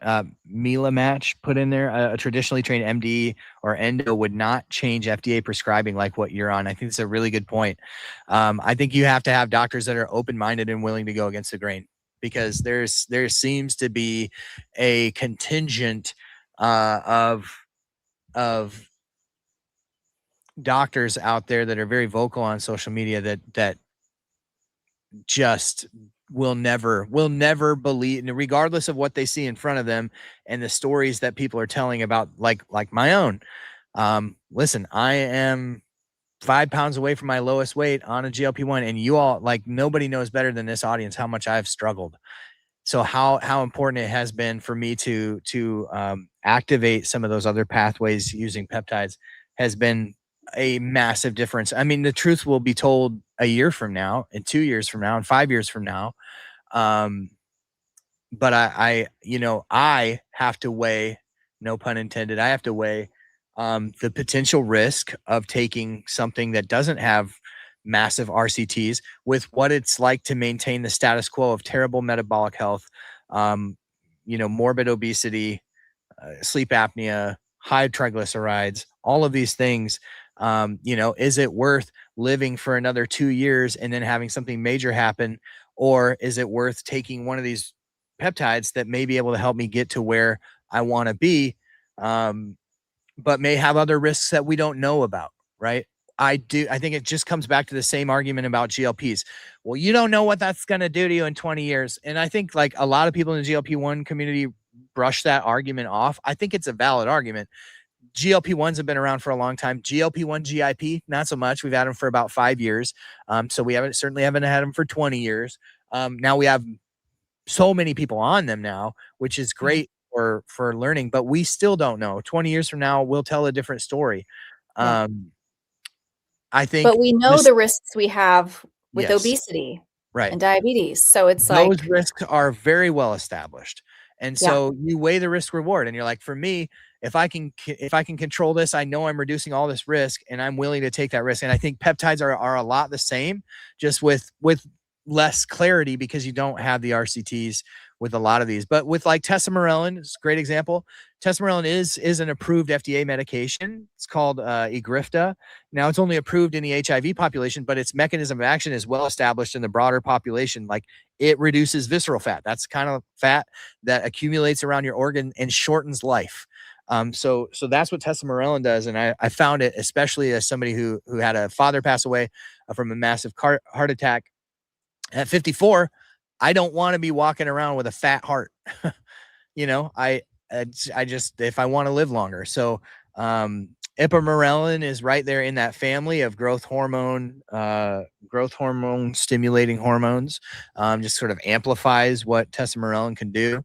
A: Mila Match put in there, a traditionally trained MD or endo would not change FDA prescribing like what you're on. I think it's a really good point. I think you have to have doctors that are open-minded and willing to go against the grain. because there seems to be a contingent of doctors out there that are very vocal on social media that just will never believe, regardless of what they see in front of them and the stories that people are telling about, like my own. Listen, I am 5 pounds away from my lowest weight on a GLP-1, and you all, like, nobody knows better than this audience how much I've struggled. So how important it has been for me to activate some of those other pathways using peptides has been a massive difference. I mean, the truth will be told a year from now, and 2 years from now, and 5 years from now. But I have to weigh, no pun intended, I have to weigh the potential risk of taking something that doesn't have massive RCTs with what it's like to maintain the status quo of terrible metabolic health, morbid obesity, sleep apnea, high triglycerides, all of these things. Is it worth living for another 2 years and then having something major happen? Or is it worth taking one of these peptides that may be able to help me get to where I want to be, but may have other risks that we don't know about, right? I think it just comes back to the same argument about GLPs. Well, you don't know what that's going to do to you in 20 years. And I think, like, a lot of people in the GLP-1 community brush that argument off. I think it's a valid argument. GLP-1s have been around for a long time. GLP-1 GIP, not so much. We've had them for about 5 years. So we certainly haven't had them for 20 years. Now we have so many people on them now, which is great for learning, but we still don't know. 20 years from now, we'll tell a different story. I think,
C: but we know the risks we have with
A: Yes.
C: obesity,
A: right,
C: and diabetes. So it's
A: those
C: like,
A: risks are very well established. And so you weigh the risk reward, and you're like, for me, if I can control this, I know I'm reducing all this risk, and I'm willing to take that risk. And I think peptides are a lot the same, just with less clarity, because you don't have the RCTs with a lot of these. But with, like, tesamorelin, it's a great example. Tesamorelin is an approved FDA medication. It's called Egrifta. Now, it's only approved in the HIV population, but its mechanism of action is well established in the broader population. Like, it reduces visceral fat. That's kind of fat that accumulates around your organ and shortens life. So that's what tesamorelin does. And I found it, especially as somebody who had a father pass away from a massive heart attack at 54. I don't want to be walking around with a fat heart. I just, if I want to live longer. So ipamorelin is right there in that family of growth hormone stimulating hormones. Just sort of amplifies what tesamorelin can do.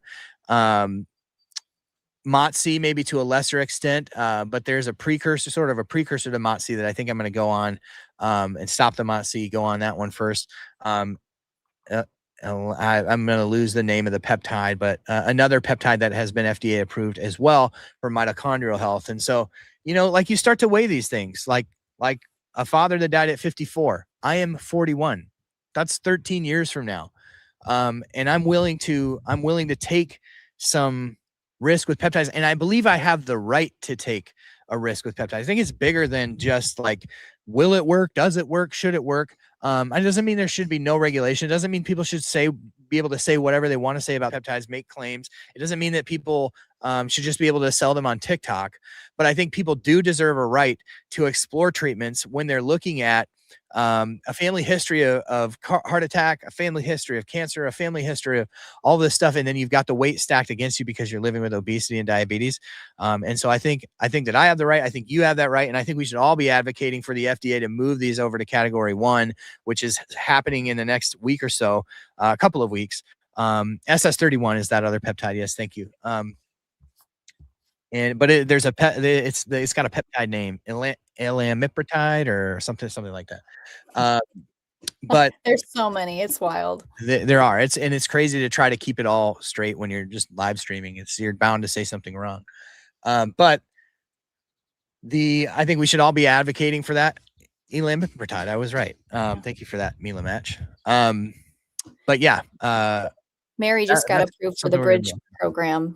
A: MOTS-C maybe to a lesser extent, but there's a precursor to MOTS-C that I think I'm going to go on and stop the MOTS-C, go on that one first. I'm going to lose the name of the peptide, but another peptide that has been FDA approved as well for mitochondrial health. And so, like, you start to weigh these things, like a father that died at 54. I am 41. That's 13 years from now. And I'm willing to take some risk with peptides. And I believe I have the right to take a risk with peptides. I think it's bigger than just like, will it work? Does it work? Should it work? It doesn't mean there should be no regulation. It doesn't mean people should be able to say whatever they want to say about peptides, make claims. It doesn't mean that people should just be able to sell them on TikTok. But I think people do deserve a right to explore treatments when they're looking at a family history of heart attack, a family history of cancer, a family history of all this stuff. And then you've got the weight stacked against you because you're living with obesity and diabetes. And so I think that I have the right. I think you have that right. And I think we should all be advocating for the FDA to move these over to category 1, which is happening in the next week or so, a couple of weeks. SS31 is that other peptide. Yes. Thank you. But it's got a peptide name, elamipretide or something like that. But
C: there's so many, it's wild.
A: There are. It's crazy to try to keep it all straight when you're just live streaming. You're bound to say something wrong. But I think we should all be advocating for that. Elamipretide, I was right. Thank you for that, Mila Match. But yeah,
C: Mary just got approved for the Bridge program.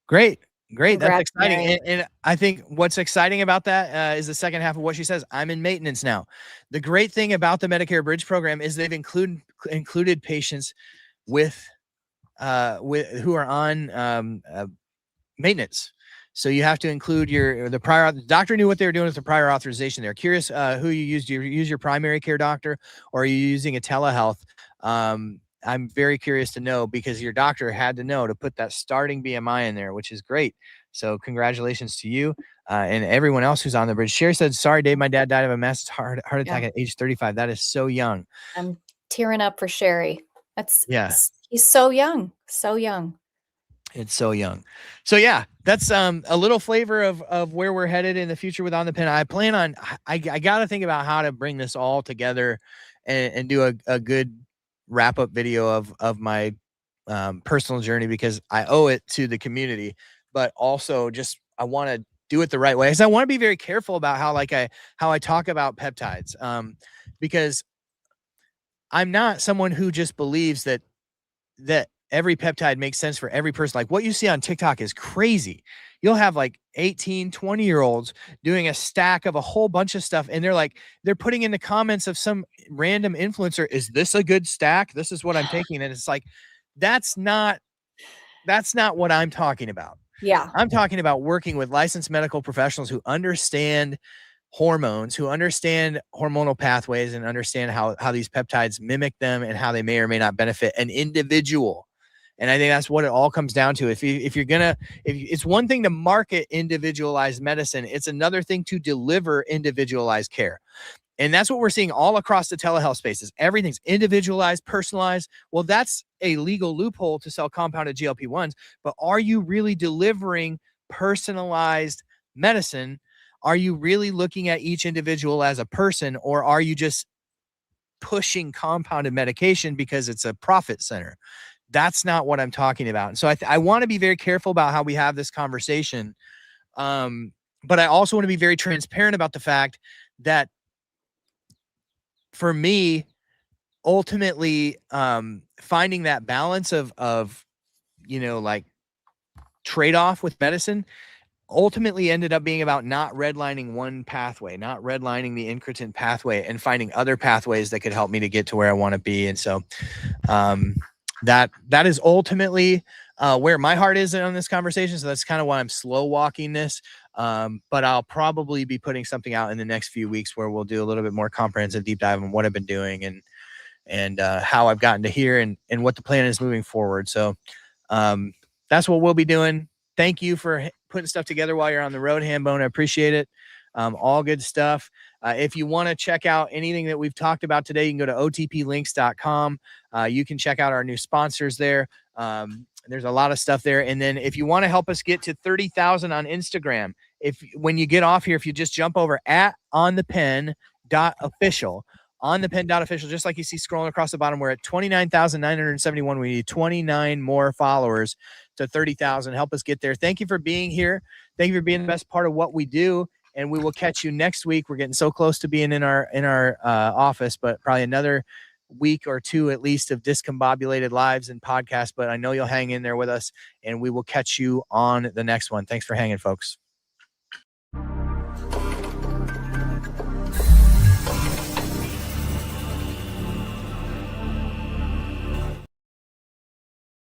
A: Great.
C: Congrats,
A: That's exciting.
C: Mary.
A: And I think what's exciting about that is the second half of what she says. I'm in maintenance now. The great thing about the Medicare Bridge program is they've included patients with who are on maintenance. So you have to include the doctor knew what they were doing with the prior authorization. They're curious who you used. Do you use your primary care doctor, or are you using a telehealth? I'm very curious to know, because your doctor had to know to put that starting BMI in there, which is great. So congratulations to you and everyone else who's on the bridge. Sherry said, "Sorry, Dave, my dad died of a massive heart attack at age 35. That is so young."
C: I'm tearing up for Sherry.
A: Yeah.
C: He's so young, so young.
A: It's so young. So yeah, that's a little flavor of where we're headed in the future with On the Pen. I plan on, I got to think about how to bring this all together and do a good wrap up video of my personal journey, because I owe it to the community, but also just, I want to do it the right way. Because I want to be very careful about how I talk about peptides. Because I'm not someone who just believes that every peptide makes sense for every person. Like what you see on TikTok is crazy. You'll have like 18, 20-year-olds doing a stack of a whole bunch of stuff. And they're putting in the comments of some random influencer, "Is this a good stack? This is what I'm taking." And it's like, that's not what I'm talking about.
C: Yeah.
A: I'm talking about working with licensed medical professionals who understand hormones, who understand hormonal pathways, and understand how these peptides mimic them and how they may or may not benefit an individual. And I think that's what it all comes down to. If it's one thing to market individualized medicine, it's another thing to deliver individualized care. And that's what we're seeing all across the telehealth spaces. Everything's individualized, personalized. Well, that's a legal loophole to sell compounded GLP-1s, but are you really delivering personalized medicine? Are you really looking at each individual as a person, or are you just pushing compounded medication because it's a profit center? That's not what I'm talking about. And so I want to be very careful about how we have this conversation. But I also want to be very transparent about the fact that for me, ultimately, finding that balance of like trade-off with medicine ultimately ended up being about not redlining one pathway, not redlining the incretin pathway, and finding other pathways that could help me to get to where I want to be. And so that is ultimately where my heart is on this conversation. So that's kind of why I'm slow walking this. But I'll probably be putting something out in the next few weeks where we'll do a little bit more comprehensive deep dive on what I've been doing and how I've gotten to here and what the plan is moving forward. So that's what we'll be doing. Thank you for putting stuff together while you're on the road, Hambone. I appreciate it. All good stuff. If you want to check out anything that we've talked about today, you can go to otplinks.com. You can check out our new sponsors there. There's a lot of stuff there. And then if you want to help us get to 30,000 on Instagram, when you get off here, if you just jump over at onthepen.official, onthepen.official, just like you see scrolling across the bottom, we're at 29,971. We need 29 more followers to 30,000. Help us get there. Thank you for being here. Thank you for being the best part of what we do. And we will catch you next week. We're getting so close to being in our office, but probably another week or two at least of discombobulated lives and podcasts. But I know you'll hang in there with us, and we will catch you on the next one. Thanks for hanging, folks.